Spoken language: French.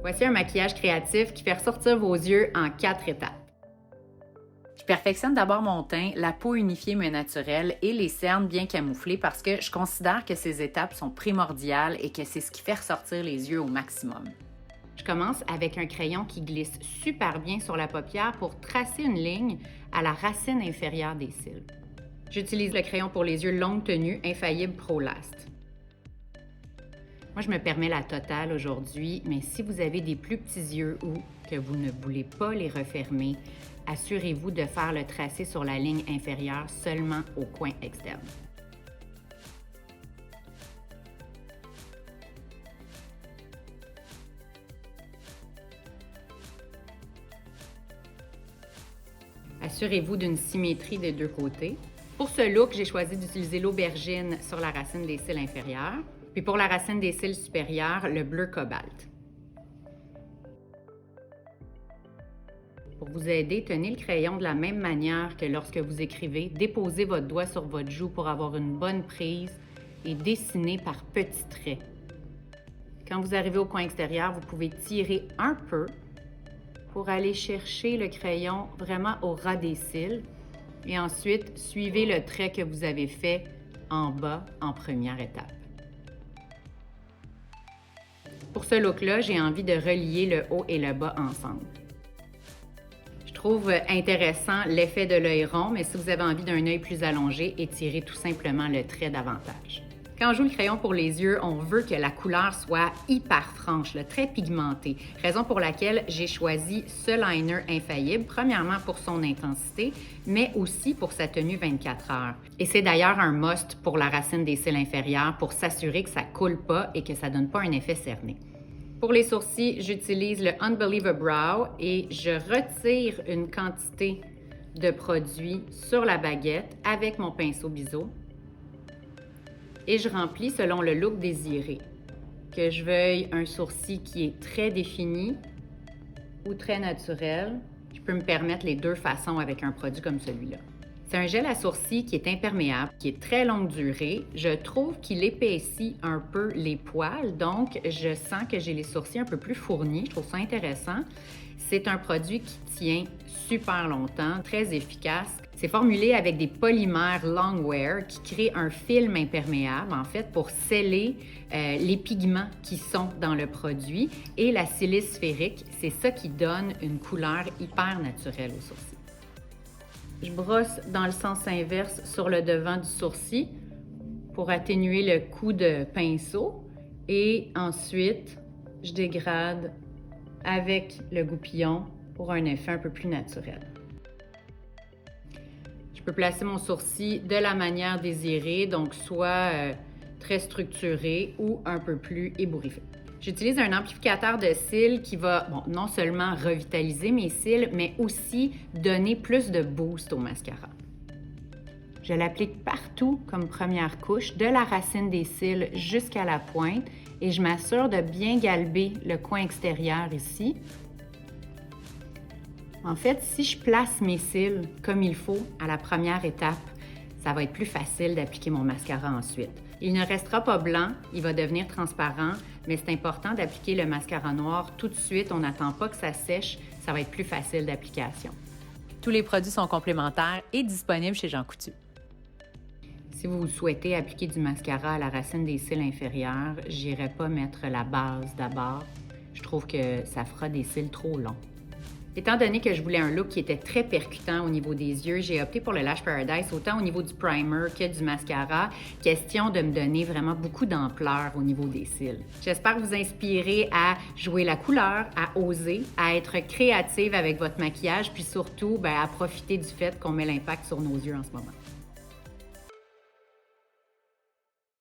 Voici un maquillage créatif qui fait ressortir vos yeux en 4 étapes. Je perfectionne d'abord mon teint, la peau unifiée mais naturelle et les cernes bien camouflées parce que je considère que ces étapes sont primordiales et que c'est ce qui fait ressortir les yeux au maximum. Je commence avec un crayon qui glisse super bien sur la paupière pour tracer une ligne à la racine inférieure des cils. J'utilise le crayon pour les yeux longue tenue Infaillible Pro Last. Moi, je me permets la totale aujourd'hui, mais si vous avez des plus petits yeux ou que vous ne voulez pas les refermer, assurez-vous de faire le tracé sur la ligne inférieure seulement au coin externe. Assurez-vous d'une symétrie des deux côtés. Pour ce look, j'ai choisi d'utiliser l'aubergine sur la racine des cils inférieurs, puis pour la racine des cils supérieurs, le bleu cobalt. Pour vous aider, tenez le crayon de la même manière que lorsque vous écrivez. Déposez votre doigt sur votre joue pour avoir une bonne prise et dessinez par petits traits. Quand vous arrivez au coin extérieur, vous pouvez tirer un peu pour aller chercher le crayon vraiment au ras des cils et ensuite suivez le trait que vous avez fait en bas en première étape. Pour ce look-là, j'ai envie de relier le haut et le bas ensemble. Je trouve intéressant l'effet de l'œil rond, mais si vous avez envie d'un œil plus allongé, étirez tout simplement le trait davantage. Quand on joue le crayon pour les yeux, on veut que la couleur soit hyper franche, très pigmentée. Raison pour laquelle j'ai choisi ce liner Infaillible, premièrement pour son intensité, mais aussi pour sa tenue 24 heures. Et c'est d'ailleurs un must pour la racine des cils inférieurs pour s'assurer que ça ne coule pas et que ça ne donne pas un effet cerné. Pour les sourcils, j'utilise le Unbelievable Brow et je retire une quantité de produit sur la baguette avec mon pinceau biseau. Et je remplis selon le look désiré. Que je veuille un sourcil qui est très défini ou très naturel, je peux me permettre les deux façons avec un produit comme celui-là. C'est un gel à sourcils qui est imperméable, qui est très longue durée. Je trouve qu'il épaissit un peu les poils, donc je sens que j'ai les sourcils un peu plus fournis. Je trouve ça intéressant. C'est un produit qui tient super longtemps, très efficace. C'est formulé avec des polymères Longwear qui créent un film imperméable, en fait, pour sceller les pigments qui sont dans le produit. Et la silice sphérique, c'est ça qui donne une couleur hyper naturelle aux sourcils. Je brosse dans le sens inverse sur le devant du sourcil pour atténuer le coup de pinceau. Et ensuite, je dégrade avec le goupillon pour un effet un peu plus naturel. Je peux placer mon sourcil de la manière désirée, donc soit très structuré ou un peu plus ébouriffé. J'utilise un amplificateur de cils qui va non seulement revitaliser mes cils, mais aussi donner plus de boost au mascara. Je l'applique partout comme première couche, de la racine des cils jusqu'à la pointe, et je m'assure de bien galber le coin extérieur ici. En fait, si je place mes cils comme il faut à la première étape, ça va être plus facile d'appliquer mon mascara ensuite. Il ne restera pas blanc, il va devenir transparent, mais c'est important d'appliquer le mascara noir tout de suite. On n'attend pas que ça sèche, ça va être plus facile d'application. Tous les produits sont complémentaires et disponibles chez Jean Coutu. Si vous souhaitez appliquer du mascara à la racine des cils inférieurs, j'irai pas mettre la base d'abord. Je trouve que ça fera des cils trop longs. Étant donné que je voulais un look qui était très percutant au niveau des yeux, j'ai opté pour le Lash Paradise, autant au niveau du primer que du mascara. Question de me donner vraiment beaucoup d'ampleur au niveau des cils. J'espère vous inspirer à jouer la couleur, à oser, à être créative avec votre maquillage, puis surtout à profiter du fait qu'on met l'impact sur nos yeux en ce moment.